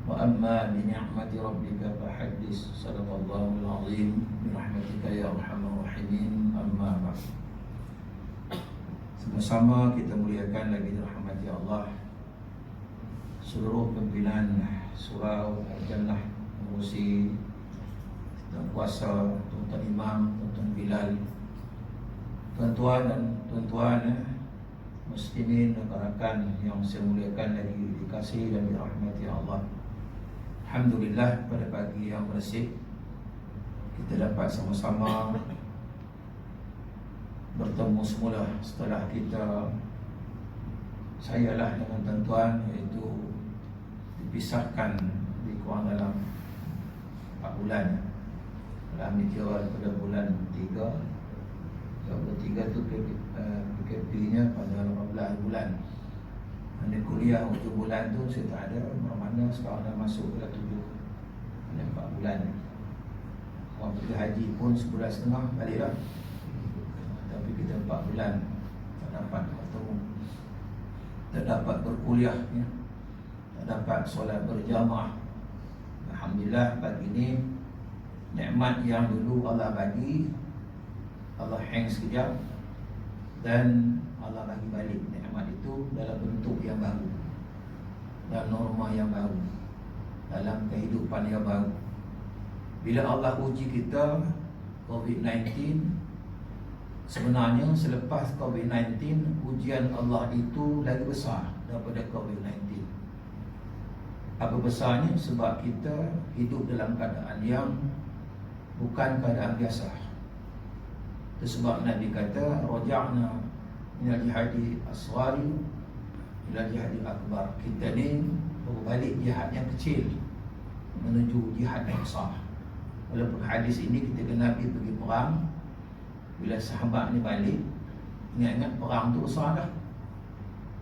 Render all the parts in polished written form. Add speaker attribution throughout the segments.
Speaker 1: وأما بنعمة ربك فحدث. صدق الله العظيم برحمتك يا أرحم الراحمين. أما بعد. Sama-sama kita muliakan lagi dirahmati Allah seluruh pimpinan surau Al-Jannah, pengurusi dan kuasa, tuan imam, tuan Bilal, tuan-tuan dan tuan-tuan muslimin dan rakan yang saya muliakan lagi, dikasihi dan dirahmati Allah. Alhamdulillah, pada pagi yang bersih kita dapat sama-sama bertemu semula setelah sayalah dengan tuan-tuan iaitu dipisahkan di kurang dalam 4 bulan. Dalam dikira pada bulan 3 tu PKP-nya pada 18 bulan. Mana kuliah hujung bulan tu saya tak ada, mana sekarang dah masuk ke 4 bulan. Orang pergi haji pun sebulan setengah balik dah. Tapi kita 4 bulan tak dapat bertemu, tak dapat berkuliah, tak dapat solat berjamaah. Alhamdulillah, pagi ni nikmat yang dulu Allah bagi, Allah hang sekejap dan Allah bagi balik nikmat itu dalam bentuk yang baru, dalam norma yang baru, dalam kehidupan yang baru. Bila Allah uji kita COVID-19, sebenarnya selepas COVID-19, ujian Allah itu lagi besar daripada COVID-19. Apa besarnya? Sebab kita hidup dalam keadaan yang bukan keadaan biasa. Itu sebab Nabi kata, raja'na minal jihadi asghari ila jihadi akbar. Kita ni berbalik jihad yang kecil menuju jihad yang besar. Walaupun hadis ini kita kena Nabi pergi perang, bila sahabat ni balik, ingat-ingat perang tu besar dah,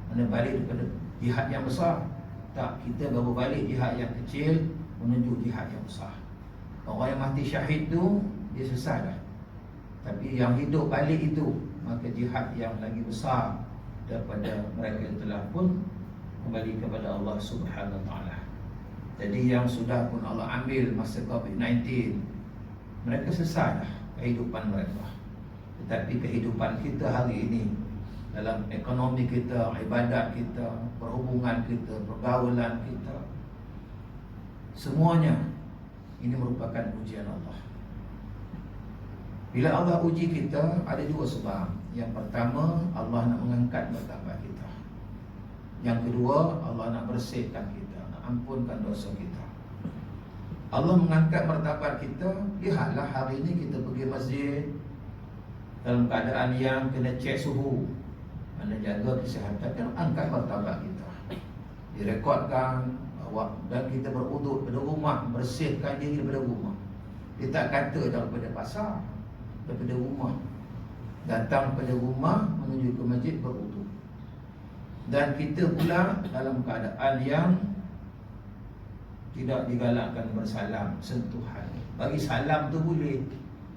Speaker 1: mana balik daripada jihad yang besar. Tak, kita baru balik jihad yang kecil menuju jihad yang besar. Orang yang mati syahid tu dia selesai dah. Tapi yang hidup balik itu, maka jihad yang lagi besar daripada mereka yang telah pun kembali kepada Allah Subhanahu Wa Taala. Jadi yang sudah pun Allah ambil masa COVID-19, mereka selesai dah kehidupan mereka. Tetapi kehidupan kita hari ini, dalam ekonomi kita, ibadat kita, perhubungan kita, pergaulan kita, semuanya ini merupakan ujian Allah. Bila Allah uji kita, ada 2 sebab. Yang pertama, Allah nak mengangkat martabat kita. Yang kedua, Allah nak bersihkan kita, nak ampunkan dosa kita. Allah mengangkat martabat kita. Lihatlah hari ini kita pergi masjid dalam keadaan yang kena cek suhu, mana jaga kesihatan, kan angkat martabat kita. Direkodkan bahawa, dan kita beruduk pada rumah, bersihkan diri daripada rumah. Dia tak kata daripada pasar, daripada rumah. Datang pada rumah menuju ke masjid beruduk. Dan kita pula dalam keadaan yang tidak digalakkan bersalam, sentuhan. Bagi salam tu boleh,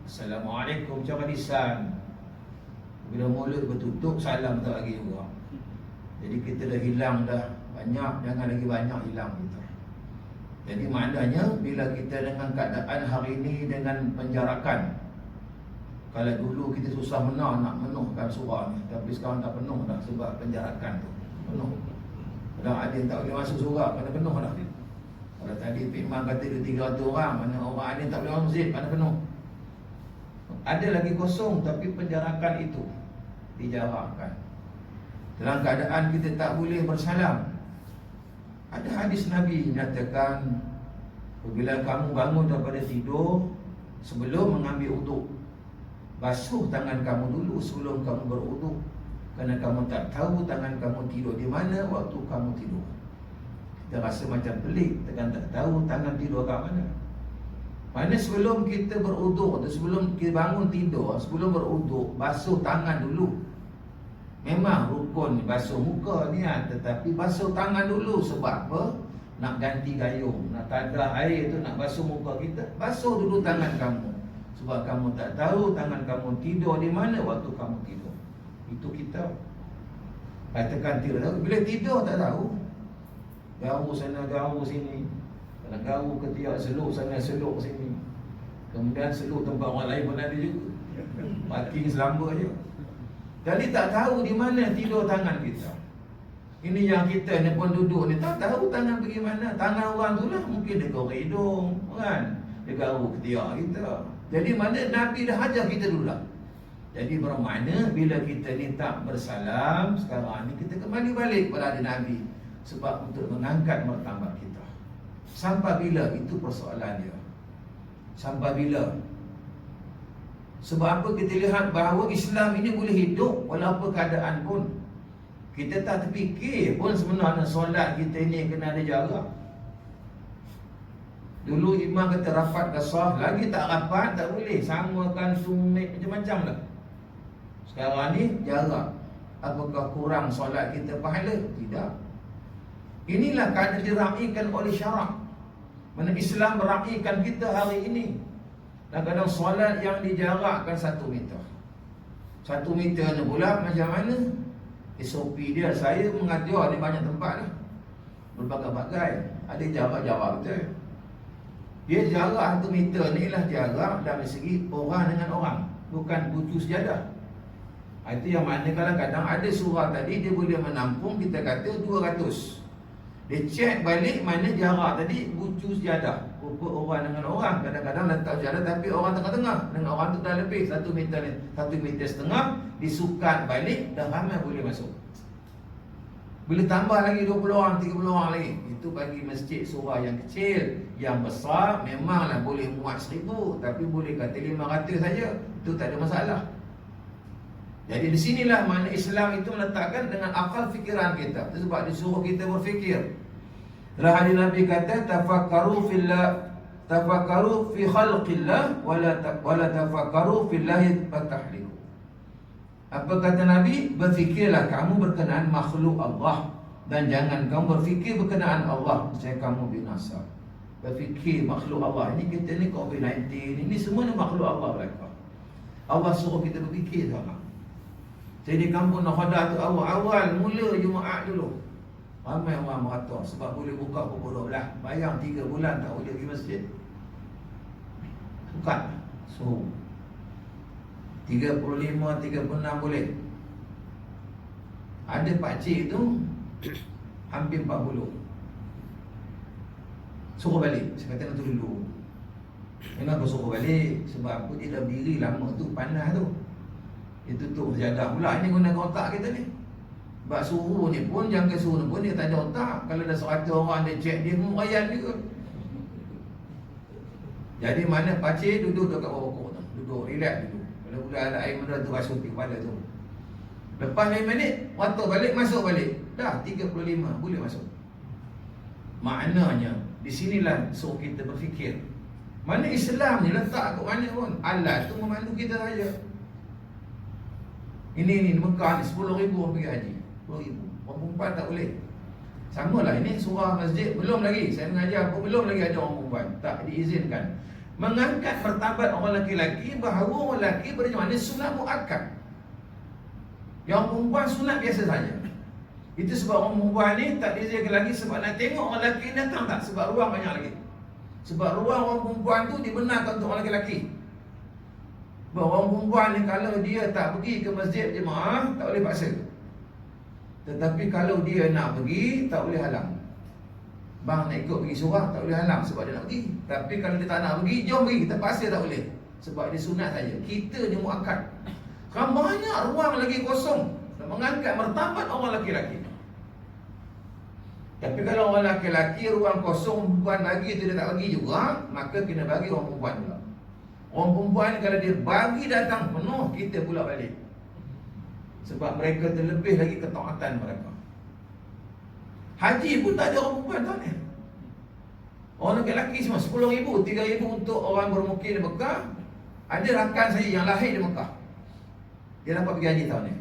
Speaker 1: Assalamualaikum, cara lisan. Bila mulut bertutup, salam tak lagi juga. Jadi kita dah hilang dah banyak, jangan lagi banyak hilang kita. Jadi maknanya bila kita dengan keadaan hari ini dengan penjarakan, kalau dulu kita susah nak menuhkan surah ni, tapi sekarang tak penuh dah sebab penjarakan tu penuh. Kadang ada yang tak boleh masuk surah kerana penuh dah. Kalau tadi Pak Imam kata ada 300 orang, mana orang ada yang tak boleh masuk masjid kerana penuh. Ada lagi kosong, tapi penjarakan itu dijarakkan. Dalam keadaan kita tak boleh bersalam, ada hadis Nabi menyatakan, apabila kamu bangun daripada tidur, sebelum mengambil uduk, basuh tangan kamu dulu sebelum kamu beruduk, kerana kamu tak tahu tangan kamu tidur di mana waktu kamu tidur. Kita rasa macam pelik, kita tak tahu tangan tidur kat mana. Mana sebelum kita beruduk atau sebelum kita bangun tidur, sebelum beruduk, basuh tangan dulu. Memang rukun basuh muka ni, tetapi basuh tangan dulu. Sebab apa? Nak ganti gayung, nak tadah air tu, nak basuh muka kita, basuh dulu tangan kamu. Sebab kamu tak tahu tangan kamu tidur di mana waktu kamu tidur. Itu kita katakan tidak tahu. Bila tidur tak tahu, garu sana garu sini, Kalau garu ketiak seluk sana seluk sini. Kemudian seluk tempat orang lain pun ada juga. Parking selamba je. Jadi tak tahu di mana tidur tangan kita. Ini yang kita ni pun duduk ni tak tahu tangan pergi mana. Tangan orang tu lah mungkin dia korek hidung kan. Dia garu ketiak kita. Jadi mana Nabi dah ajar kita dulu lah. Jadi bermakna bila kita ni tak bersalam, sekarang ni kita kembali balik kepada Nabi. Sebab untuk mengangkat martabat kita. Sampai bila? Itu persoalan dia. Sampai bila? Sebab apa kita lihat bahawa Islam ini boleh hidup walaupun keadaan pun. Kita tak terfikir pun sebenarnya solat kita ini kena ada jarak. Dulu imam kata rapat ke sah, lagi tak rapat tak boleh. Samakan sumit macam-macam lah. Sekarang ni jarak. Apakah kurang solat kita pahala? Tidak. Inilah kadang diraihkan oleh syarak. Mana Islam meraihkan kita hari ini. Kadang-kadang solat yang dijarakkan 1 meter. 1 meter ni pula macam mana? SOP dia, saya mengajar di banyak tempat lah. Berbagai-bagai. Ada jarak-jarak betul. Dia jarak 1 meter ni lah jarak dari segi orang dengan orang. Bukan bucu sejadah. Itu yang mana kadang-kadang ada surah tadi dia boleh menampung kita kata 200. Dia cek balik mana jarak tadi bucu sejadah. Rupa orang dengan orang. Kadang-kadang letak sejadah tapi orang tengah-tengah. Dengan orang tu dah lebih 1 meter ni, 1 meter setengah. Disukat balik dah ramai boleh masuk. Boleh tambah lagi 20 orang, 30 orang lagi. Itu bagi masjid surah yang kecil. Yang besar memanglah boleh muat 1000. Tapi boleh kata 500 saja. Itu tak ada masalah. Jadi di sinilah mana Islam itu meletakkan dengan akal fikiran kita. Sebab disuruh kita berfikir. Hadis Nabi kata tafakkaru fillah, tafakkaru fi khalqillah wala tafakkaru fillahi fatahliku. Apa kata Nabi? Berfikirlah kamu berkenaan makhluk Allah dan jangan kamu berfikir berkenaan Allah saya kamu binasa. Berfikir makhluk Allah. Ini kita ni COVID-19 ini semua ni makhluk Allah mereka. Allah suruh kita berfikir sama. Jadi kampung Nakhodah tu awal-awal mula Jumaat dulu. Ramai orang merata sebab boleh buka pukul 12. Bayang 3 bulan tak boleh pergi masjid. Bukan. So 35, 36 boleh. Ada pakcik tu hampir 40. Suruh balik. Saya kata nak tu dulu. Kenapa suruh balik? Sebab aku dia dah berdiri lama tu panas tu. Dia tutup sejadah pula. Ini guna otak kita ni. Sebab suruh ni pun, jangka suruh ni pun dia tak ada otak. Kalau dah 100 orang dia cek, dia pun rayan juga. Jadi mana pakcik duduk dekat bawah pokok tu. Duduk, relax duduk. Kalau udah ada air mineral tu rasuh pergi kepala tu. Lepas 5 minit, waktu balik, masuk balik. Dah 35, boleh masuk. Maknanya, di sinilah suruh kita berfikir. Mana Islam ni letak kat mana pun. Allah tu memandu kita saja. Ini Mekah ni 10,000 orang pergi haji. 10,000. Orang perempuan tak boleh. Samalah ini surah masjid belum lagi. Saya mengajar pun belum lagi ada orang perempuan. Tak diizinkan. Mengangkat martabat orang lelaki bahawa orang lelaki berjamaah sunat muakkad. Yang perempuan sunat biasa saja. Itu sebab orang perempuan ni tak diizinkan lagi sebab nak tengok orang lelaki datang tak. Sebab ruang banyak lagi. Sebab ruang orang perempuan tu dibenarkan untuk orang lelaki. Orang perempuan ni kalau dia tak pergi ke masjid jemaah, tak boleh paksa. Tetapi kalau dia nak pergi, tak boleh halang. Bang nak ikut pergi surah, tak boleh halang sebab dia nak pergi. Tapi kalau dia tak nak pergi, jom pergi, kita paksa tak boleh. Sebab dia sunat saja. Kita ni muakkad. Kan banyak ruang lagi kosong nak mengangkat martabat orang lelaki-lelaki. Tapi kalau orang lelaki-lelaki ruang kosong perempuan bagi tu dia tak bagi juga, maka kena bagi orang perempuan pula. Orang perempuan ni kalau dia bagi datang penuh, kita pula balik. Sebab mereka terlebih lagi ketaatan mereka. Haji pun tak ada orang perempuan tahu ni. Orang lelaki semua 10,000, 3,000 untuk orang bermukim di Mekah. Ada rakan saya yang lahir di Mekah. Dia dapat pergi haji tahun ni.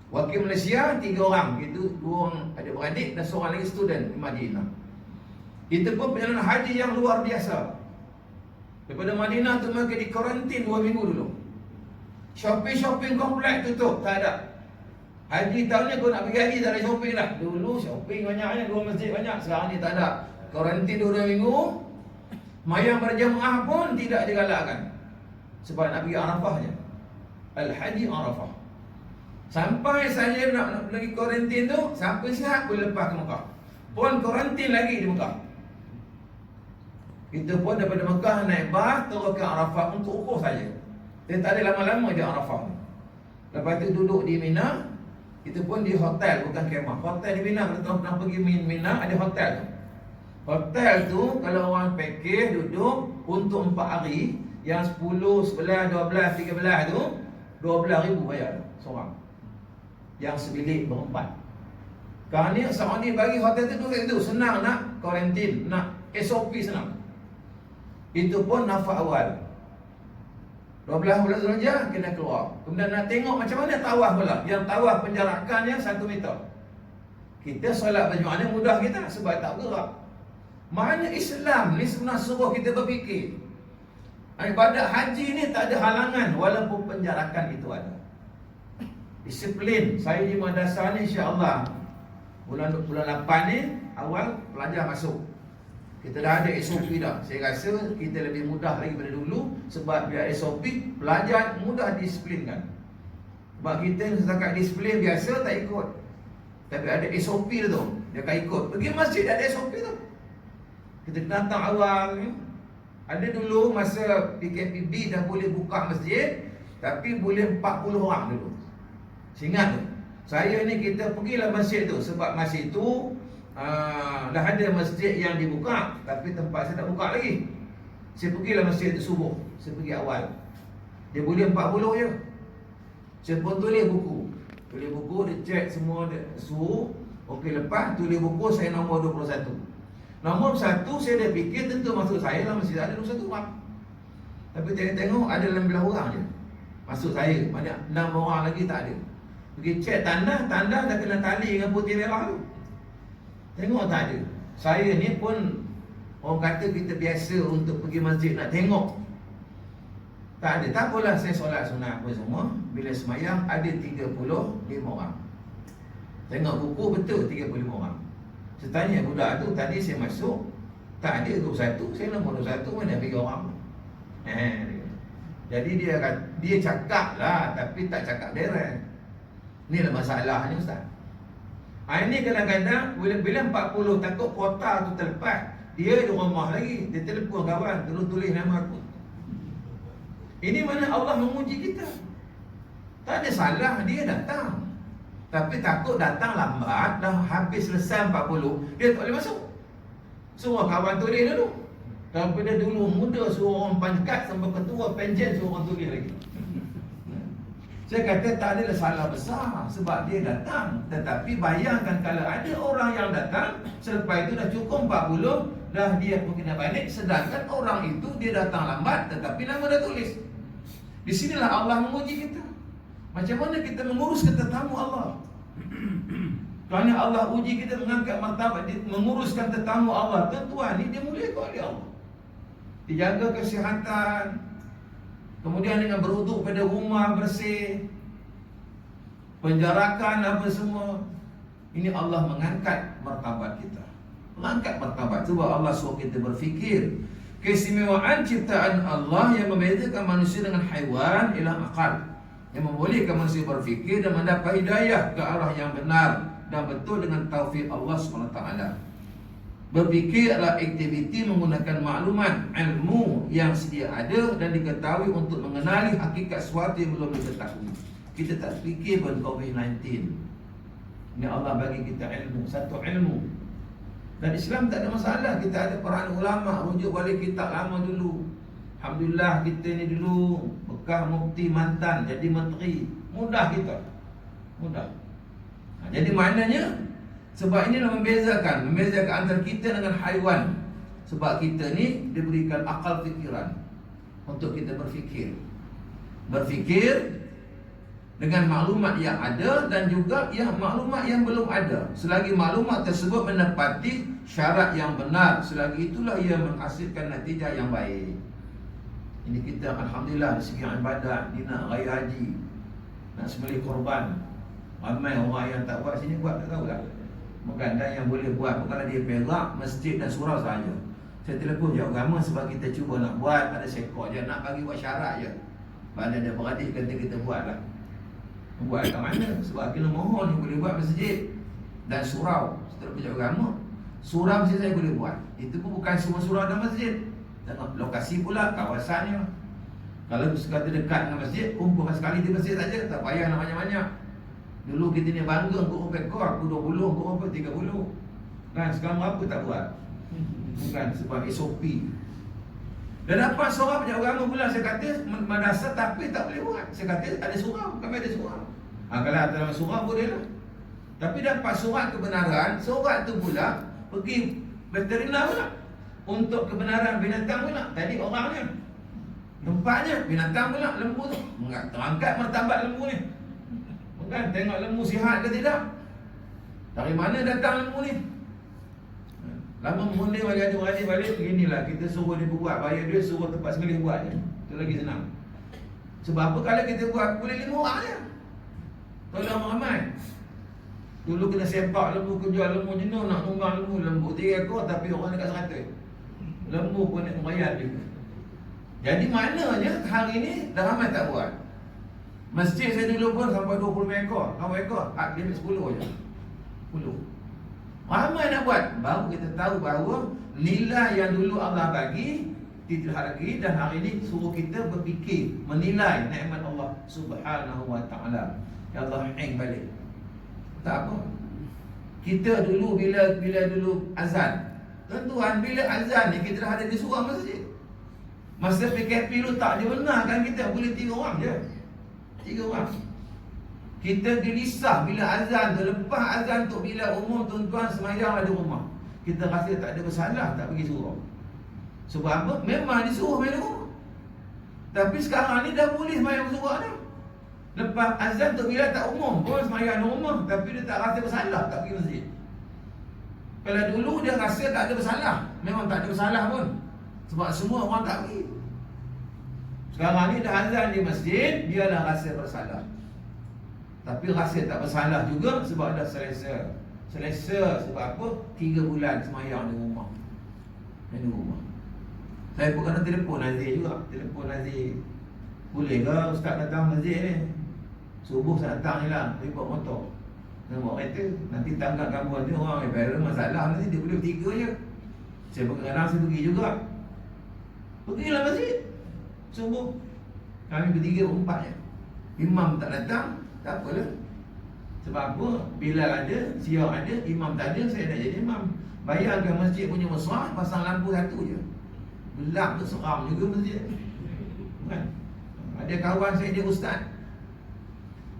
Speaker 1: Wakil Malaysia 3 orang. Itu 2 orang ada beradik dan seorang lagi student di Madinah. Itu pun perjalanan haji yang luar biasa. Daripada Madinah tu mereka di karantin 2 minggu dulu. Shopping komplek tutup, tak ada. Haji tahun ni kau nak pergi haji tak ada shopping dah. Dulu shopping banyaknya, 2 masjid banyak. Sekarang ni tak ada. Karantin 2 minggu. Mayang berjamaah pun tidak digalakkan. Sebab nak pergi Arafah je. Al-Haji Arafah. Sampai saya nak pergi karantin tu, siapa sihat boleh lepas ke Mekah. Pun karantin lagi di Mekah. Kita pun daripada Mekah naik bas terus ke Arafah untuk ukur saja. Dia tak ada lama-lama je Arafah. Lepas tu duduk di Mina. Kita pun di hotel, bukan kemah. Hotel di Mina, kalau tuan pernah pergi Mina, ada hotel tu. Hotel tu, kalau orang package duduk untuk 4 hari, yang 10, 11, 12, 13 tu, 12,000 bayar seorang. Yang sebilik berempat. Kalau ni, Saudi bagi hotel tu duduk itu, senang nak karantin, nak SOP senang. Itu pun nafas awal. 12 bulan Zulhijjah kena keluar. Kemudian nak tengok macam mana tawaf pula. Yang tawaf penjarakannya 1 meter. Kita solat berjemaah ni mudah kita sebab tak bergerak. Maknanya Islam ni sebenarnya suruh kita berfikir. Ibadat haji ni tak ada halangan walaupun penjarakan itu ada. Disiplin. Saya di madrasah ni insya-Allah bulan 8 ni awal pelajar masuk. Kita dah ada SOP dah. Saya rasa kita lebih mudah lagi daripada dulu. Sebab biar SOP, pelajar mudah disiplinkan. Sebab kita setakat disiplin biasa tak ikut. Tapi ada SOP tu, dia akan ikut. Pergi masjid ada SOP tu. Kita datang awal ni. Ada dulu masa PKPB dah boleh buka masjid, tapi boleh 40 orang dulu. Saya ingat tu. Saya ni kita pergilah masjid tu. Sebab masjid tu dah ada masjid yang dibuka, tapi tempat saya tak buka lagi. Saya pergilah masjid tu subuh. Saya pergi awal. Dia boleh 40 je. Saya pun tulis buku. Tulis buku, dia cek semua, dia suruh. Okey, lepas tulis buku saya nombor 21. Nombor 1 saya dah fikir tentu masuk saya lah masjid ada 21 orang. Tapi tengok ada 16 orang je masuk saya. Banyak 6 orang lagi tak ada. Pergi cek tanda dah kena tali dengan putih merah tu. Tengok tak ada. Saya ni pun orang kata kita biasa untuk pergi masjid nak tengok. Tak ada. Tak apalah saya solat sunat apa semua. Bila semayang ada 35 orang. Tengok buku betul 35 orang. Saya tanya budak tu, tadi saya masuk tak ada 21. Saya nombor 21 mana 3 orang. Jadi dia cakap lah, tapi tak cakap direct. Inilah masalahnya Ustaz. Ini kadang-kadang bila 40 takut kuota tu terlepas, dia di rumah lagi, dia telefon kawan, tolong tulis nama aku. Ini mana Allah menguji kita. Tak ada salah dia datang. Tapi takut datang lambat, dah habis selesai 40, dia tak boleh masuk. Suruh kawan tulis dulu. Daripada dulu muda suruh orang pangkat sampai ketua penjen suruh orang tulis lagi. Saya kata tak adalah salah besar sebab dia datang. Tetapi bayangkan kalau ada orang yang datang, selepas itu dah cukup 40, dah dia pun kena balik. Sedangkan orang itu dia datang lambat tetapi nama dah tulis. Di sinilah Allah menguji kita. Macam mana kita mengurus tetamu Allah. Kerana Allah uji kita mengangkat martabat, menguruskan tetamu Allah. Tuan ni dia muliakan oleh Allah. Dijaga kesihatan. Kemudian dengan berwuduk pada rumah bersih, penjarakan apa semua. Ini Allah mengangkat martabat kita. Mengangkat martabat. Sebab Allah suruh kita berfikir. Keistimewaan ciptaan Allah yang membedakan manusia dengan haiwan ialah akal. Yang membolehkan manusia berfikir dan mendapat hidayah ke arah yang benar dan betul dengan taufik Allah SWT. Berfikir adalah aktiviti menggunakan maklumat, ilmu yang sedia ada dan diketahui untuk mengenali hakikat sesuatu yang belum diketahui. Kita tak fikir pun COVID-19. Ini Allah bagi kita ilmu, satu ilmu. Dan Islam tak ada masalah. Kita ada para ulama, rujuk balik kitab lama dulu. Alhamdulillah kita ni dulu bekas mufti mantan jadi menteri. Mudah kita. Mudah. Jadi maknanya sebab inilah membezakan antara kita dengan haiwan. Sebab kita ni diberikan akal fikiran untuk kita berfikir. Berfikir dengan maklumat yang ada dan juga maklumat yang belum ada. Selagi maklumat tersebut menepati syarat yang benar, selagi itulah ia menghasilkan natijah yang baik. Ini kita alhamdulillah dari segi ibadat, ni nak raya haji, nak sembelih korban. Ramai orang yang tak buat sini buat, tak tahulah. Bukan, dan yang boleh buat kalau dia perak masjid dan surau sahaja. Saya telefon je agama sebab kita cuba nak buat, ada sekor je, nak bagi buat syarat je. Mana ada beradik kata kita buat lah. Buat kat mana? Sebab kena mohon yang boleh buat masjid dan surau. Setelah punya agama, surau masjid saya boleh buat. Itu pun bukan semua surau dan masjid. Tengok lokasi pula, kawasannya. Kalau sekata dekat dengan masjid, kumpulkan sekali di masjid saja, tak payah nak banyak-banyak. Dulu kita ni bangga untuk berapa ekor, aku 20, aku berapa 30. Kan sekarang apa tak buat? Bukan sebab SOP. Dan dapat seorang punya agama pula, saya kata madrasah tapi tak boleh buat. Saya kata ada surau, kami ada surau. Kalau dalam surau boleh lah. Tapi dapat surat kebenaran, surat tu pula pergi veteriner pula untuk kebenaran binatang pula. Tadi orangnya, tempatnya binatang pula, lembu tu. Terangkat martabat lembu ni. Bukan, tengok lembu sihat ke tidak. Dari mana datang lembu ni? Lama mengundi balik, beginilah kita suruh dia buat, bayar dia suruh tempat sembelih buat je. Itu lagi senang. Sebab apa kalau kita buat, boleh 5 orang je. Tolong ramai. Dulu kena sempak lembu, jual lembu jenuh, nak numbang lembu 3 ekor tapi orang dekat 100. Lembu pun nak merayat juga. Jadi maknanya hari ni dah ramai tak buat. Masjid saya dulu pun sampai 20 ekor, 6 ekor, limit 10 je. 10. Ramai nak buat. Baru kita tahu bahawa nilai yang dulu Allah bagi tidak lagi, dan hari ini suruh kita berfikir, menilai nikmat Allah Subhanahu wa taala. Ya Allah hang balik. Tak apa. Kita dulu bila dulu azan. Tuan-tuan, bila azan ni kita dah ada di surau masjid. Masa PKP dulu tak dibenarkan kita boleh 3 orang je. 3 orang. Kita gelisah bila azan tu, lepas azan tu bila umum tuan-tuan semayang di rumah. Kita rasa tak ada bersalah tak pergi surau. Sebab apa? Memang disuruh main rumah. Tapi sekarang ni dah boleh semayang surau dah. Lepas azan tu bila tak umum pun semayang di rumah, tapi dia tak rasa bersalah tak pergi masjid. Kalau dulu dia rasa tak ada bersalah, memang tak ada bersalah pun. Sebab semua orang tak pergi. Sekarang ni dah azan di masjid, dia dah rasa bersalah. Tapi rasa tak bersalah juga sebab dah selesa. Selesa sebab apa? 3 bulan semayang di rumah. Di rumah. Saya pun kena telefon Nazir juga. Telefon Nazir, boleh ke ustaz datang masjid ni? Subuh saya datang je lah, ikut motor. Dia bawa kereta. Nanti tangkap kampung dia, orang viral masalah nanti dia boleh 3 je. Saya kadang-kadang saya pergi juga. Pergilah masjid subuh. Kami bertiga berempat je. Imam tak datang, tak apalah. Sebab apa? Bilal ada, Siap ada, imam tak ada, saya nak jadi imam. Bayangkan masjid punya besar, pasang lampu satu je. Gelap tu seram juga masjid. Kan? Ada kawan saya dia ustaz.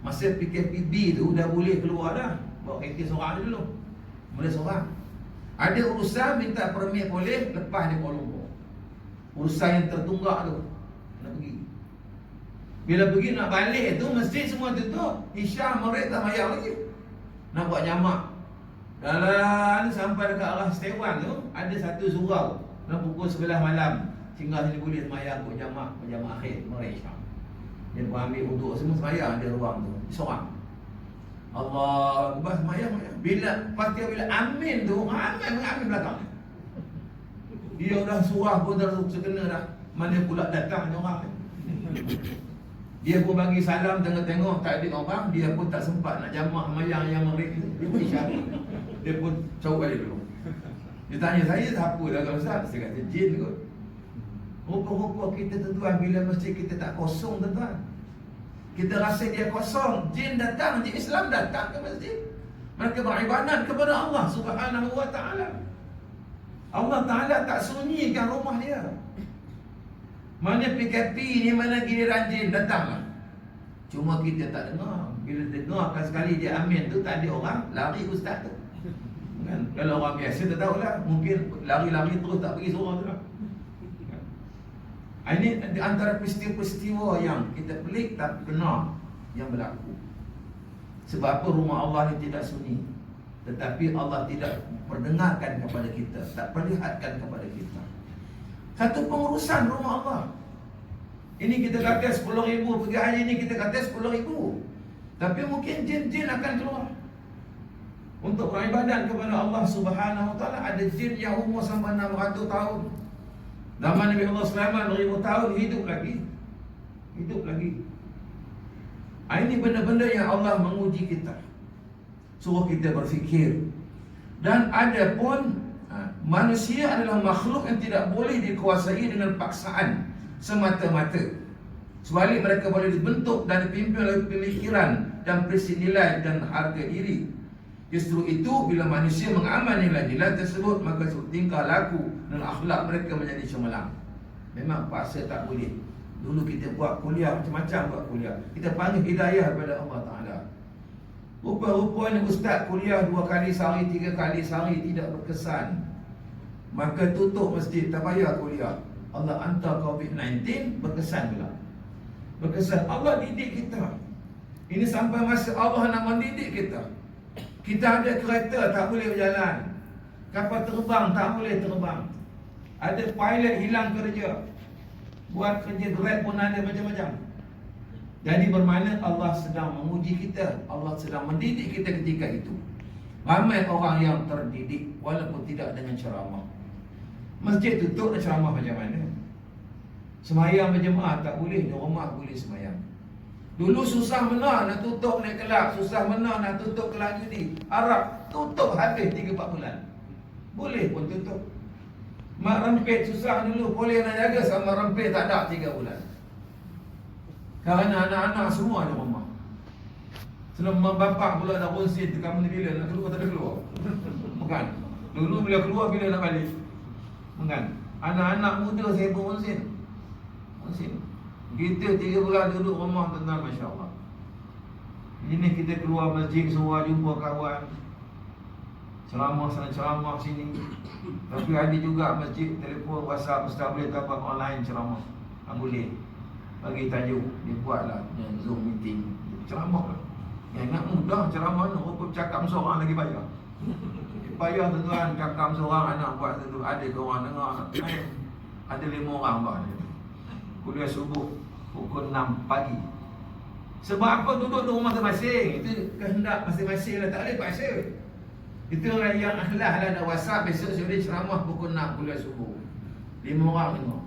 Speaker 1: Masa PKPB tu dah boleh keluar dah. Bawa kereta seorang dulu. Mula seorang. Ada urusan minta permit boleh, lepas dia Kuala Lumpur. Urusan yang tertunggak tu nak pergi. Bila pergi nak balik tu masjid semua tutup. Isya Maghrib tak mayang lagi. Nak buat jamak. Dalam sampai dekat arah Stewan tu ada satu surau. Dalam pukul 11 malam singgah sini boleh semayang buat jamak akhir Maghrib Isya. Dia pun ambil untuk semua semayang ada ruang tu. Seorang. Allah Akbar semayang. Bila pasti bila amin tu amin belakang. Dia dah surah pun dah sekena dah. Mana pula datang ni orang ni. Dia pun bagi salam tengok-tengok tak ada orang, dia pun tak sempat nak jamak mayang yang Maghrib tu. Dia pun isyarat. Dia pun cawuk balik dulu. Dia tanya saya siapa dah kalau Ustaz? Saya kata jin kot. Rupa-rupa kita tuan-tuan bila masjid kita tak kosong tuan-tuan. Kita rasa dia kosong, jin datang, jin Islam datang ke masjid. Mereka beribadat kepada Allah Subhanahu wa taala. Allah Taala tak sunyikan rumah dia. Mana PKP ni, mana giliran jin datanglah. Cuma kita tak dengar. Bila dengarkan sekali dia amin tu tak ada orang, lari ustaz tu. Kan? Kalau orang biasa tak tahulah, mungkin lari-lari terus tak pergi surau tu lah. Ini antara peristiwa-peristiwa yang kita pelik tapi benar yang berlaku. Sebab apa rumah Allah ni tidak sunyi, tetapi Allah tidak perdengarkan kepada kita, tak perlihatkan kepada kita. Satu pengurusan rumah Allah. Ini kita kata 10,000 pergi haji ni, kita kata 10,000. Tapi mungkin jin-jin akan keluar. Untuk beribadat kepada Allah Subhanahu Wa Taala. Ada jin yang umur sampai 600 tahun. Zaman Nabi Allah Sulaiman 1000 tahun hidup lagi. Hidup lagi. Ini benda-benda yang Allah menguji kita, suruh kita berfikir. Dan ada pun manusia adalah makhluk yang tidak boleh dikuasai dengan paksaan semata-mata. Sebalik mereka boleh dibentuk dan dipimpin oleh pemikiran dan prinsip nilai dan harga diri. Justru itu bila manusia mengamal nilai-nilai tersebut, maka tingkah laku dan akhlak mereka menjadi cemerlang. Memang paksa tak boleh. Dulu kita buat kuliah macam-macam buat kuliah. Kita panggil hidayah kepada Allah Ta'ala. Rupa-rupanya ustaz kuliah 2 kali sehari, 3 kali sehari tidak berkesan. Maka tutup masjid, tak payah kuliah. Allah hantar COVID-19, berkesan pula. Berkesan. Allah didik kita. Ini sampai masa Allah nak mendidik kita. Kita ada kereta tak boleh berjalan. Kapal terbang tak boleh terbang. Ada pilot hilang kerja. Buat kerja Grab pun ada macam-macam. Jadi bermakna Allah sedang menguji kita. Allah sedang mendidik kita ketika itu. Ramai orang yang terdidik walaupun tidak dengan ceramah. Masjid tutup dan ceramah macam mana? Semayang berjemaah tak boleh, di rumah boleh semayang. Dulu susah benar nak tutup naik kelab, susah benar nak tutup kelab judi. Arab tutup habis 3-4 bulan. Boleh pun tutup. Mak rempit susah dulu, boleh nak jaga sama rempit tak ada 3 bulan. Kerana anak-anak semua di rumah. Sebelum mak bapak pula dah konsen, kamu ni bila nak keluar tak ada keluar. Bukan. Dulu bila keluar bila nak balik. Bukan. Anak-anak muda saya pun konsen. Konsen. Kita 3 bulan duduk rumah tenang, Masya Allah. Ini kita keluar masjid semua, jumpa kawan, ceramah sana ceramah sini. Tapi ada juga masjid, telefon, WhatsApp, ustaz boleh tabak online ceramah. Boleh. Bagi tajuk, dia buatlah Zoom meeting, ceramah lah. Yang nak mudah ceramah tu, rupa cakap seorang lagi bayar. Bayar tuan-tuan, cakap seorang anak buat tu, ada ke orang dengar. Ada 5 orang buat. Kuliah subuh pukul 6 pagi. Sebab apa? Duduk di rumah masing-masing. Itu kehendak masing-masing lah. Tak boleh paksa. Itu orang yang akhlas lah ada WhatsApp. Besok sudah ceramah pukul 6 kuliah subuh. 5 orang dengar.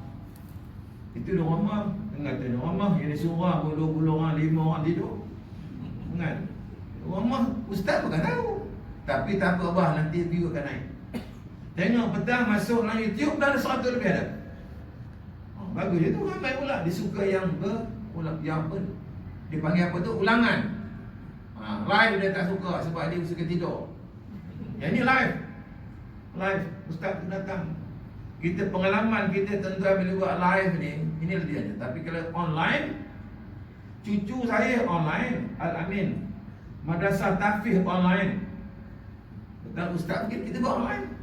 Speaker 1: Itu di rumah. Dengar di rumah. Yang disurah 20 orang, 5 orang tidur. Dengar. Rumah ustaz bukan tahu. Tapi tak apa abah, nanti view akan naik. Tengok petang masuk dalam YouTube dah ada 100 lebih ada. Bagus je tu, ramai pula. Dia suka yang yang apa, dia panggil apa tu, ulangan. Live dia tak suka sebab dia suka tidur. Yang ni live. Live, ustaz tu datang. Kita pengalaman kita tuan-tuan bila buat live ni, ini dia je. Tapi kalau online, cucu saya online, Al-Amin. Madrasah Tahfiz online. Dan ustaz kita buat online.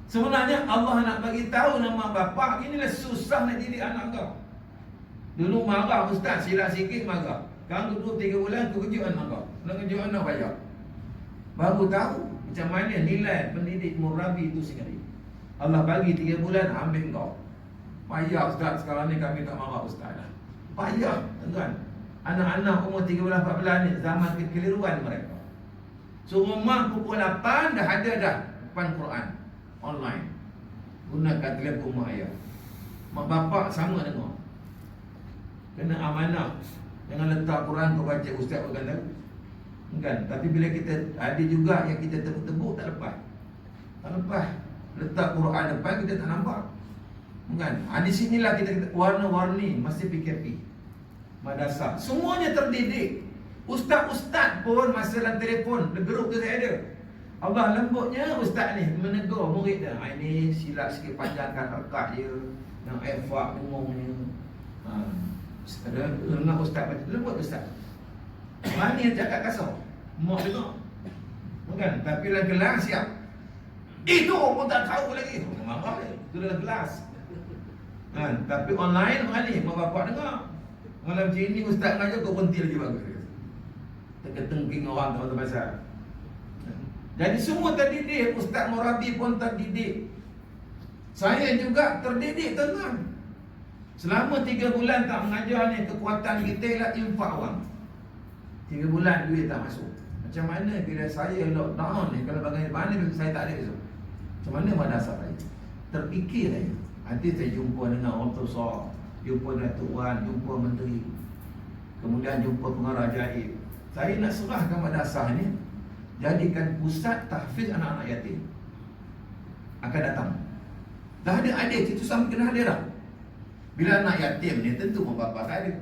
Speaker 1: Sebenarnya Allah nak bagi tahu nama bapa, inilah susah nak didik anak kau. Dulu marah ustaz, silap sikit marah. Sekarang 2-3 bulan aku kejut anak kau. Nak kejut anak bayar. Baru tahu macam mana nilai pendidik murabi itu sendiri. Allah bagi 3 bulan, ambil kau. Payah ustaz, sekarang ni kami tak marah ustaz dah. Payah tuan-tuan. Anak-anak umur 3 bulan 4 bulan ni zaman kekeliruan mereka. So rumah pukul 8 dah ada dah depan Quran online. Gunakan telefon mak ayah. Mak bapak sama dengar. Kena amanah. Jangan letak Quran kau baca, ustaz bukan tahu. Bukan. Tapi bila kita ada juga yang kita tebuk-tebuk tak lepas. Tak lepas. Letak Quran depan kita tak nampak. Bukan. Di sinilah kita warna-warni masih PKP. Madrasah. Semuanya terdidik. Ustaz-ustaz pun masa dalam telefon, grup tu saya ada. Allah lembutnya ustaz ni menegur murid dia. Ini silap sikit, panjangkan harakat dia, yang efak dengungnya. Dengar ustaz baca, lembut ustaz. Mana yang cakap kasar? Mak dengar. Bukan, tapi dalam kelas siap. Itu pun tak tahu lagi. Marah dia. Itu dalam kelas. Tapi online mana ni? Mak bapak dengar. Malam macam ini ustaz ngajar kau berhenti lagi bagus. Terketengking orang teman-teman pasal. Jadi semua terdidik. Ustaz Murabi pun terdidik. Saya juga terdidik tuan-tuan. Selama 3 bulan tak mengajar ni, kekuatan kita ialah infak wang. 3 bulan duit tak masuk. Macam mana bila saya lockdown ni, kalau bagaimana saya tak ada besok? Macam mana madrasah saya? Terfikir saya. Nanti saya jumpa dengan orang besar, jumpa Datuk Wan, jumpa menteri, kemudian jumpa pengarah ajaib. Saya nak serahkan madrasah ni jadikan pusat tahfiz anak-anak yatim. Akan datang. Dah ada adik, itu sama kena hadir dah. Bila anak yatim ni tentu mak bapak tak ada.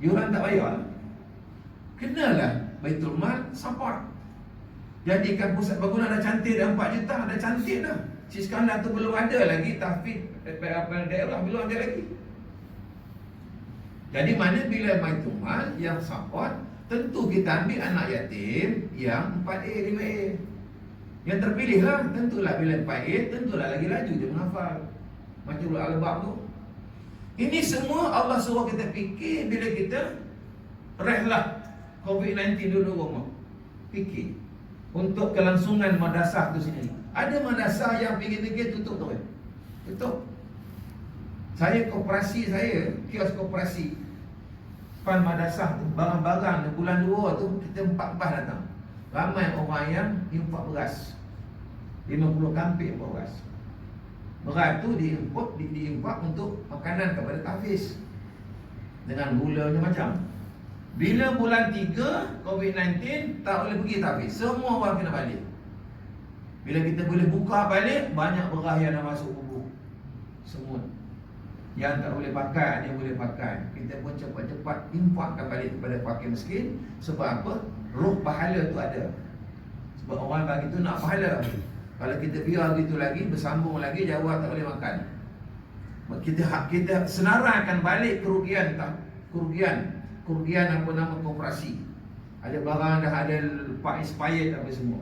Speaker 1: Diorang tak bayar. Kenalah Baitul Mal support. Jadikan pusat bangunan dah cantik dah, 4 juta dah cantik dah. Si Iskandar tu belum ada lagi tahfiz daerah, belum ada lagi. Jadi mana bila Baitul Mal yang support, tentu kita ambil anak yatim yang 4A, 5A. Yang terpilih lah, tentulah bila 4A, tentulah lagi laju dia menghafal. Macam Al-Bab tu. Ini semua Allah suruh kita fikir bila kita rehlah COVID-19 dulu rumah. Fikir untuk kelangsungan madrasah tu sendiri. Ada madrasah yang fikir-fikir tutup tu kan? Tutup. Saya koperasi saya, kios koperasi Pan madrasah tu, barang-barang bulan 2 tu kita 4 datang. Ramai orang yang infak beras, 50 kampik beras. Beras tu diinfak untuk makanan kepada tahfiz dengan gulanya macam. Bila bulan 3 COVID-19 tak boleh pergi tahfiz, semua orang kena balik. Bila kita boleh buka balik, banyak beras yang dah masuk bubur semut. Yang tak boleh pakai, ada yang boleh pakai. Kita pun cepat-cepat infakkan balik kepada fakir miskin. Sebab apa? Roh pahala tu ada. Sebab orang bagi tu nak pahala. Kalau kita biar gitu lagi, bersambung lagi, Jawa tak boleh makan. Kita senaraikan balik kerugian apa nama koperasi. Ada barang dah ada expired apa semua.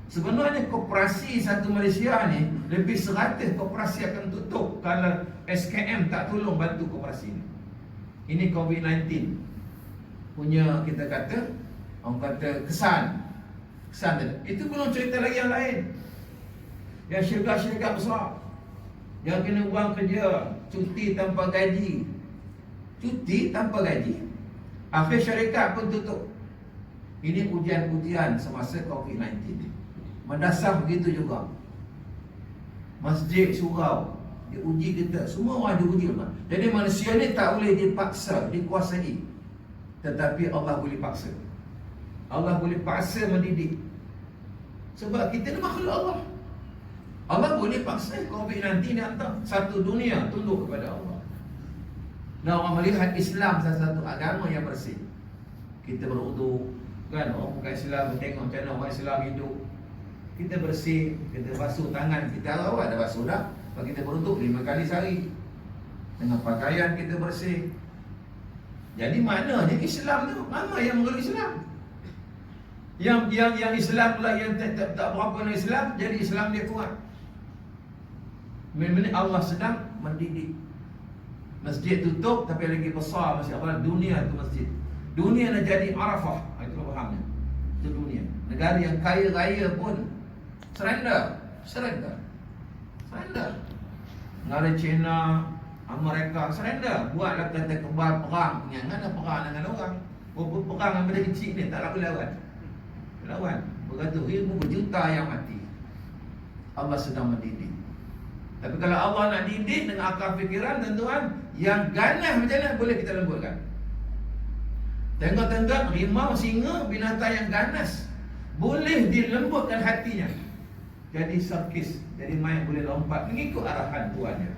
Speaker 1: Sebenarnya koperasi satu Malaysia ni lebih 100 koperasi akan tutup kalau SKM tak tolong bantu koperasi ni. Ini COVID-19 punya, kita kata, orang kata kesan itu belum cerita lagi yang lain. Yang syarikat besar yang kena buang kerja, cuti tanpa gaji. Akhir syarikat pun tutup. Ini ujian-ujian semasa COVID-19. Madrasah begitu juga. Masjid, surau, diuji kita. Semua orang diuji. Jadi manusia ni tak boleh dipaksa, dikuasai. Tetapi Allah boleh paksa. Allah boleh paksa mendidik. Sebab kita ni makhluk Allah. Allah boleh paksa COVID-19 ni hantar. Satu dunia tunduk kepada Allah. Dan orang melihat Islam salah satu agama yang bersih. Kita berwuduk, kan? Orang bukan Islam tengok macam mana orang Islam hidup. Kita bersih, kita basuh tangan. Kita rawat dah basuh dah. Kalau kita berwuduk 5 kali sehari. Dengan pakaian kita bersih. Jadi maknanya Islam tu, mana yang mengeluk Islam? Yang Islam pula yang tak berapa dengan Islam, jadi Islam dia kuat. Bila Allah sedang mendidik. Masjid tutup tapi lagi besar masjid. Apa dunia tu masjid. Dunia nak jadi Arafah. Itu fahamnya. Itu dunia. Negara yang kaya raya pun surrender. Negara China, Amerika surrender. Buatlah kata kebal perang. Jangan ada perang dengan orang. Perang yang benda kecil ni tak laku lawan. Beratus ribu berjuta yang mati. Allah sedang mendidik. Tapi kalau Allah nak didik dengan akal fikiran, tuan-tuan, yang ganas macam mana boleh kita lembutkan. Tengok-tengok rimau, singa, binatang yang ganas boleh dilembutkan hatinya. Jadi sarkis, jadi main boleh lompat mengikut arahan tuannya.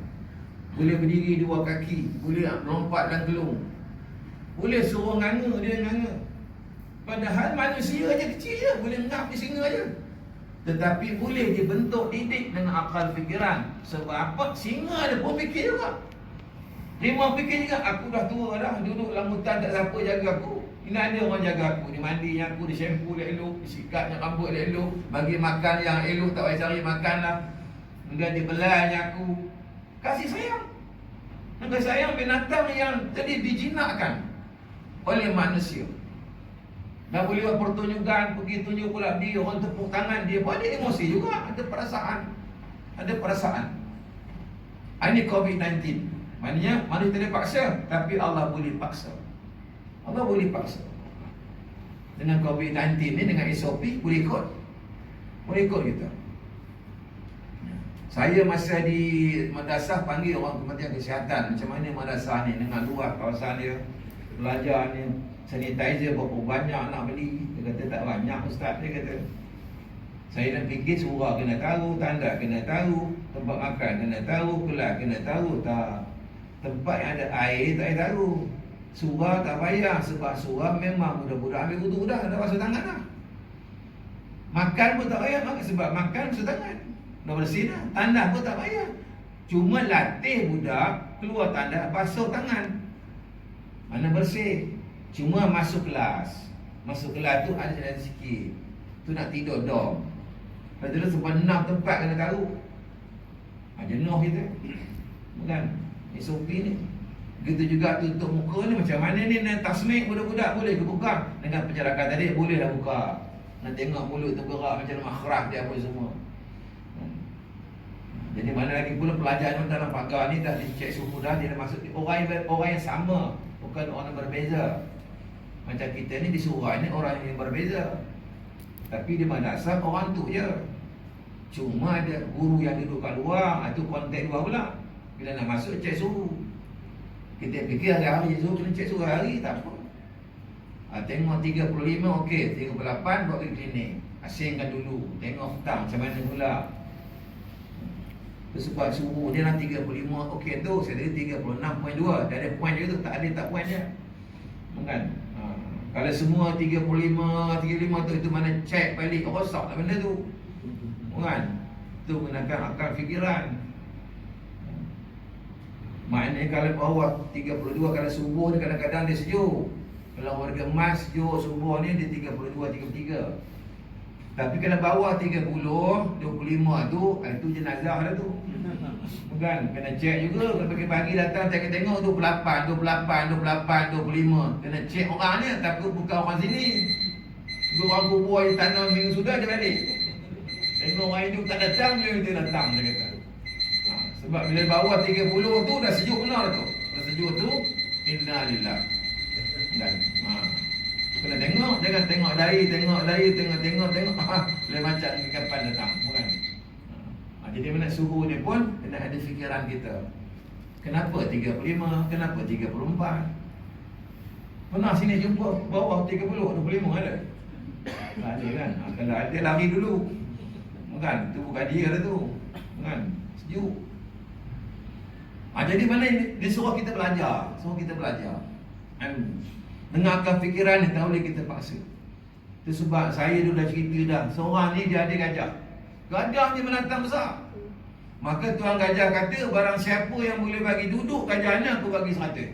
Speaker 1: Boleh berdiri 2 kaki, boleh lompat dan gelung. Boleh suruh nganga, dia nganga. Padahal manusia je kecil je, boleh ngap di singa je. Tetapi boleh dibentuk didik dengan akal fikiran. Sebab apa? Singa dia pun fikir juga. Dia mau fikir juga, aku dah tua dah, duduk dalam hutan tak siapa jaga aku. Ini ada orang jaga aku, dia mandinya aku, dia shampoo dia elok, dia sikatnya rambut dia elok, bagi makan yang elok, tak payah cari makan lah. Kemudian dia belanya aku. Kasih sayang. Kasih sayang binatang yang tadi dijinakkan oleh manusia. Dah boleh buat pertunjukan, pergi tunjuk pula dia, orang tepuk tangan dia pun ada emosi juga, ada perasaan. Ini COVID-19. Maknanya manusia tidak paksa, tapi Allah boleh paksa. dengan COVID-19 ni, dengan SOP, boleh ikut? Boleh ikut kita. Saya masa di madrasah panggil orang Kementerian Kesihatan, macam mana madrasah ni dengan luas kawasan dia, pelajar ni, sanitizer berapa banyak nak beli. Dia kata tak banyak ustaz, dia kata. Saya nak fikir surah kena tahu, tanda kena tahu, tempat makan kena tahu, kelas kena tahu. Tak, tempat yang ada air tak payah tahu. Surah tak payah, sebab surah memang budak-budak ambil wudu dah, dah basuh tangan dah. Makan pun tak payah, sebab makan basuh tangan, dah bersih dah. Tanda pun tak payah, cuma latih budak keluar tanda basuh tangan, mana bersih. Cuma masuk kelas, masuk kelas tu ada sikit, tu nak tidur dom. Lepas tu sebab 6 tempat kena tahu. Jenuh kita, bukan? SOP ni. Begitu juga tutup muka ni, macam mana ni nak tasmik budak-budak, boleh ke buka? Dengan penjarakan tadi bolehlah buka. Nak tengok mulut tu gerak macam mana, makhraj dia apa semua. Jadi mana lagi pula pelajar dalam pagar ni dah dicek suhu dah, dia dah masuk. Orang yang sama, bukan orang yang berbeza. Macam kita ni di surau ni orang yang berbeza, tapi di madrasah orang tu je. Cuma ada guru yang duduk kat luar, itu kontak luar pula. Bila nak masuk cek suhu, kita fikir hari-hari suhu kena cek suhu hari, tak apa. Tengok 35 okey, 38 bawa pergi klinik, asingkan dulu, tengok petang macam mana pula. Sebab suhu dia nak 35 okey tu, saya tadi 36.2, dah ada poin je tu, tak ada tak poin je. Bukan? Kalau semua 35 tu, itu mana cek balik, rosak tak benda tu. Bukan? Tu gunakan akal fikiran. Maknanya kalau bawah 32, kalau subuh ni kadang-kadang dia sejuk. Kalau warga emas sejuk subuh ni dia 32, 33. Tapi kalau bawah 30, 25 tu, itu jenazah dah tu. Bukan? Kena cek juga. Kalau pagi-pagi datang tengok 28, 28, 25. Kena cek orang ni, takut bukan orang sini. Orang kubur yang tanam minggu sudah dia balik. Tengok orang hidup tak datang, dia datang, dia kata. Sebab bila bawah 30 tu dah sejuk benar tu. Dah sejuk tu, innalillah. Dan kena tengok, jangan tengok dari, tengok. Boleh macam kapan datang, bukan? Jadi mana suhu ni pun kena ada fikiran kita. Kenapa 35? Kenapa 34? Pernah sini jumpa bawah 30, 25 ada? Tak ada kan? Kalau ada lari dulu. Bukan? Itu bukan dia dah tu. Bukan? Sejuk. Jadi mana dia suruh kita belajar. Suruh kita belajar. Dengarkan fikiran ni tak boleh kita paksa. Itu sebab saya dulu dah cerita dah. Seorang ni dia ada gajah. Gajah ni menantang besar. Maka tuan gajah kata, barang siapa yang boleh bagi duduk gajah ni, aku bagi 100.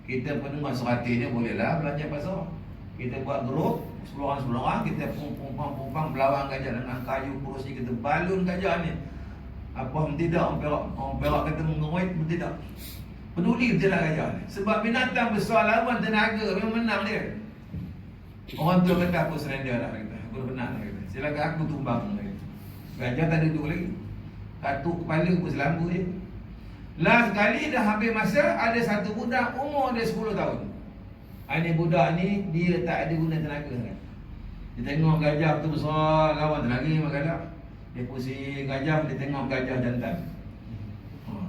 Speaker 1: Kita pendengar 100 ni bolehlah belanja pasar. Kita buat grup, seluruh-seluruh kita pumpang belawang gajah dengan kayu kursi, kita balun gajah ni. Apa tidak orang Perak kata mengeruit pun tidak. Peduli betul lah gajah ni. Sebab binatang besar lawan tenaga, memang menang dia. Orang tu kata aku surrender lah, kata. Aku dah menang lah, kata. Silakan aku tumbang lah, kata. Gajah tak duduk lagi. Katuk kepala pun selamba je. Last kali dah habis masa, ada satu budak umur dia 10 tahun. Ini budak ni dia tak ada guna tenaga kan. Dia tengok gajah tu besar, lawan tenaga memang galak. Dia pusing gajah, dia tengok gajah jantan.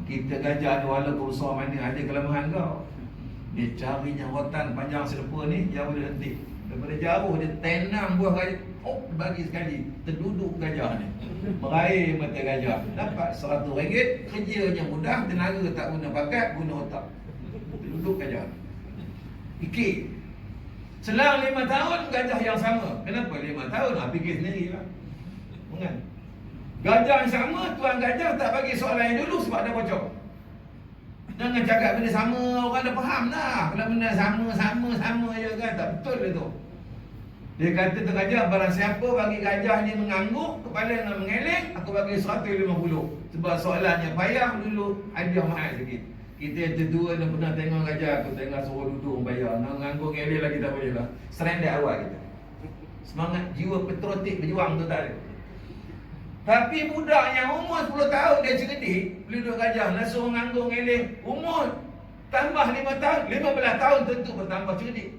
Speaker 1: Kita gajah ada walaupun besar mana, ada kelemahan kau. Dia cari jawatan panjang serupa ni, dia boleh hentik. Daripada jauh dia tenang buah gajah, bagi sekali, terduduk gajah ni. Meraih mata gajah. Dapat RM100, kerjanya mudah, tenaga tak guna bakat, guna otak. Terduduk gajah. Fikir. Selang 5 tahun gajah yang sama. Kenapa 5 tahun? Fikir sendirilah. Bukan? Gajah yang sama, tuan gajah tak bagi soalan yang dulu sebab dah bocor. Jangan cakap benda sama, orang dah faham dah. Kalau benda sama je kan, tak betul dia tu. Dia kata tu gajah, barang siapa bagi gajah ni mengangguk, kepala dengan mengeleng, aku bagi 150. Sebab soalannya payah dulu, hadiah mahal sikit. Kita yang terdua dah pernah tengok gajah, aku tengok suruh duduk bayar. Nak mengangguk ngeleng lagi tak boleh lah. Surrender awal kita. Semangat jiwa patriotik berjuang tu tak ada. Tapi budak yang umur 10 tahun dia cerdik, boleh duduk gajah, nak suruh mengangguk ngeleng. Umur tambah 5 tahun, 15 tahun tentu bertambah cerdik.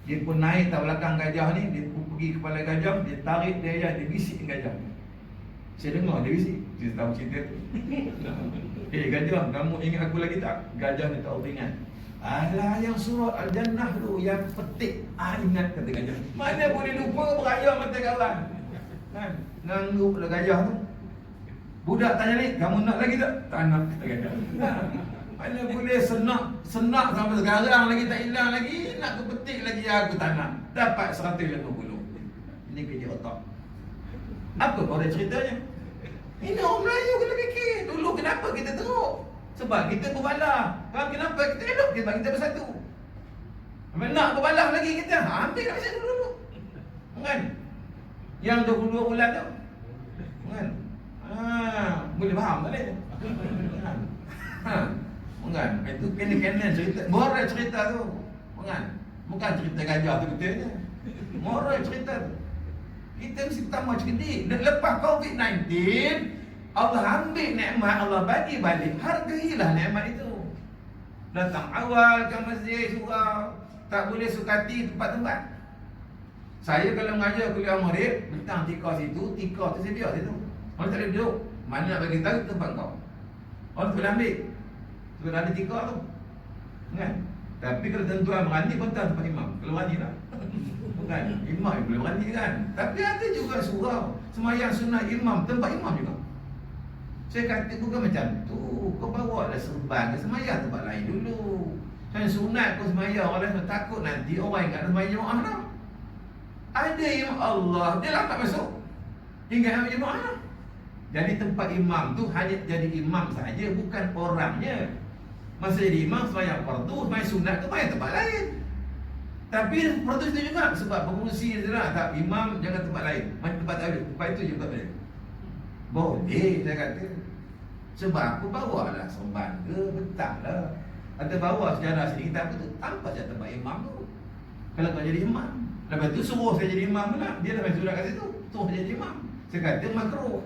Speaker 1: Dia pun naik tak belakang gajah ni, dia pun pergi kepala gajah, dia tarik dia bisik gajah. Saya dengar dia bisik, dia tahu cerita tu. Gajah, kamu ingat aku lagi tak? Gajah ni tahu ingat. Alah, yang surat Al-Jannah tu, yang petik. Ingat, kata gajah. Mana boleh lupa beraya mata kawan. Kan? Ngangguk lah gajah tu. Budak tanya ni, kamu nak lagi tak? Tak nak, kata gajah. Mana boleh senak sampai sekarang lagi tak hilang lagi. Nak aku petik lagi, aku tak nak. Dapat 150. Ini kerja otak. Apa kau dah ceritanya? Ini orang Melayu kena fikir. Dulu kenapa kita teruk? Sebab kita berbalah. Kalau kenapa kita elok, kita kita bersatu. Nak berbalah lagi kita, ambil kat sini dulu. Kan? Yang 22 bulan tu. Kan? Boleh faham tak ni? Kan? Itu kena cerita. Moral cerita tu. Kan? Bukan cerita gajah tu betulnya. Moral cerita tu. Kita mesti tambah cerdik. Dan lepas COVID-19, Allah ambil nikmat, Allah bagi balik. Hargailah nikmat itu. Datang awal ke masjid, surau. Tak boleh sukati tempat-tempat. Saya kalau mengajar kuliah murid, bentang tika situ, tika tu saya biar situ. Orang tak boleh duduk. Mana nak bagi tahu tempat kau. Orang tak boleh ambil. Sebab ada tika tu. Kan? Tapi kalau tuan-tuan berani, bentang tempat imam. Kalau berani lah. Bukan, imam yang boleh berani kan. Tapi ada juga surau semayang sunnah imam, tempat imam juga. Saya kata bukan macam tu. Kau bawa lah serban ke semayang tempat lain dulu. Kan sunat kau semayang, orang lain takut nanti orang ingat semayang jemaah dah. Ada imam Allah, dia lambat masuk. Ingat ambil jemaah dah. Jadi tempat imam tu hanya jadi imam saja, bukan orangnya. Masa jadi imam semayang fardu, semayang sunat ke semayang tempat lain. Tapi fardu itu juga sebab pengurusi dia tak imam jangan tempat lain. Macam tempat tadi, tempat itu juga boleh. Boleh saya kata. Sebab aku bawalah somban ke betahlah. Atau bawa sejarah sini kita apa tu? Tanpa saya tempat imam tu. Kalau kau jadi imam, lepas tu suruh saya jadi imam pula. Dia dah bagi surat kat situ, suruh saya jadi imam. Saya kata makruh.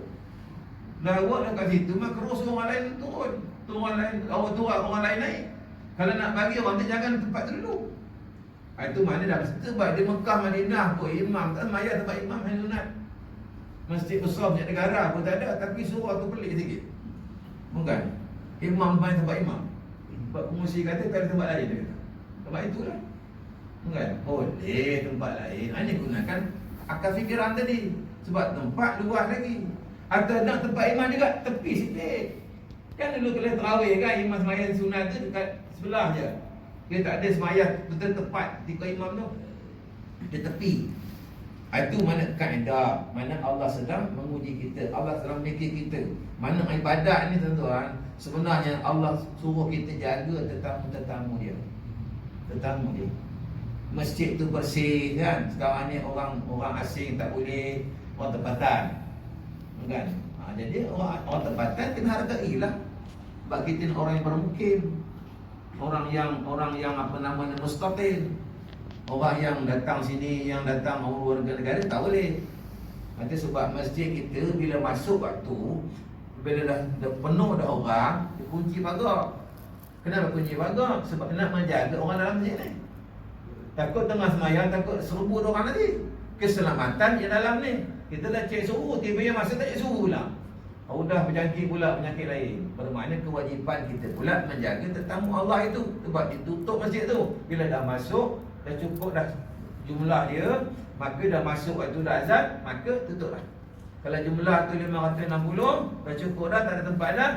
Speaker 1: Dah buat kat situ makruh, suruh orang lain turun. Turun orang lain, awak turun orang lain naik. Kalau nak bagi orang tu jangan tempat tu dulu. Itu mana dah sebab di Mekah Madinah pun imam tak sembahyang tempat imam hanya sunat. Masjid besar punya negara pun tak ada, tapi surau tu pelik sikit. Bukan. Imam main tempat imam. Sebab pengurusi kata tak ada tempat lain dia kata. Tempat itulah. Bukan. Boleh tempat lain. Hanya gunakan akal fikiran tadi. Sebab tempat luas lagi. Atau nak tempat imam juga tepi sikit. Kan dulu kalau terawih kan imam sembahyang sunat tu dekat sebelah je. Dia tak ada sembahyang betul tepat ketika imam tu. Dia tepi. Itu mana kaedah, mana Allah sedang menguji kita, Allah sedang mikir kita. Mana ibadat ni tuan-tuan, sebenarnya Allah suruh kita jaga tetamu-tetamu dia. Tetamu dia. Masjid tu bersih kan. Sekarang ni orang asing tak boleh, orang tempatan. Kan? Jadi orang tempatan kena hargailah. Sebab kita ni orang yang bermukim. Orang yang apa namanya mustatil. Orang yang datang sini, yang datang warga negara tak boleh. Nanti sebab masjid kita bila masuk waktu, bila dah penuh dah orang, dia kunci pagar. Kenapa kunci pagar? Sebab nak menjaga orang dalam masjid ni. Takut tengah semayang, takut serbu orang nanti. Keselamatan yang dalam ni. Kita dah cek suhu, tiba-tiba masa tak cek suhu pula. Dah berjangkit pula penyakit lain. Bermakna kewajipan kita pula menjaga tetamu Allah itu. Sebab ditutup masjid tu. Bila dah masuk, dah cukup dah jumlah dia, maka dah masuk waktu dah azan, maka tutup lah. Kalau jumlah tu 560, dah cukup dah, tak ada tempat dah,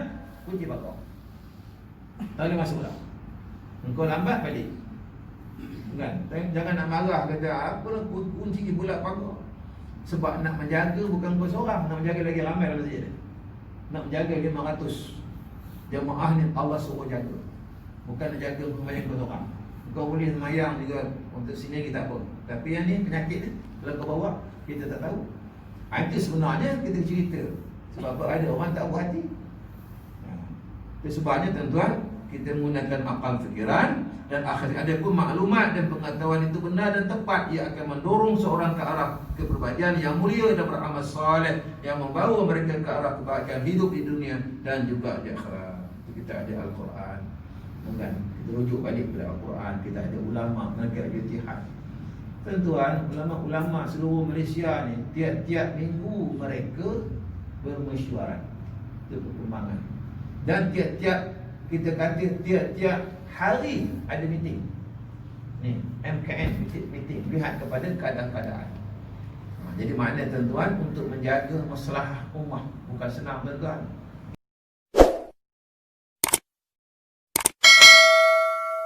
Speaker 1: kunci pagar. Tak boleh masuk dah. Engkau lambat balik. Kan? Jangan nak marah kata apa lah kunci pula pagar. Sebab nak menjaga bukan kau seorang, nak menjaga lagi ramai dalam masjid. Nak menjaga 500 jemaah ni Allah suruh jaga. Bukan nak jaga sembahyang kau seorang. Kau boleh semayang juga untuk sini kita apa. Tapi yang ni penyakit ni, kalau kau bawa, kita tak tahu. Itu sebenarnya kita cerita. Sebab apa ada orang tak buat hati. Itu sebabnya tuan-tuan, kita menggunakan akal fikiran dan akhirnya ada pun maklumat dan pengetahuan itu benar dan tepat. Ia akan mendorong seorang ke arah kepribadian yang mulia dan beramal soleh yang membawa mereka ke arah kebahagiaan hidup di dunia dan juga di akhirat. Kita ada Al-Quran. Bukan, kita rujuk balik kepada Al-Quran. Kita ada ulama, mereka ada ijtihad. Tuan-tuan, ulama-ulama seluruh Malaysia ni tiap-tiap minggu mereka bermesyuarat untuk perkembangan. Dan tiap-tiap, kita kata tiap-tiap hari ada meeting. Ni MKN meeting lihat kepada keadaan-keadaan. Jadi makna tuan-tuan, untuk menjaga masalah ummah bukan senang tuan-tuan.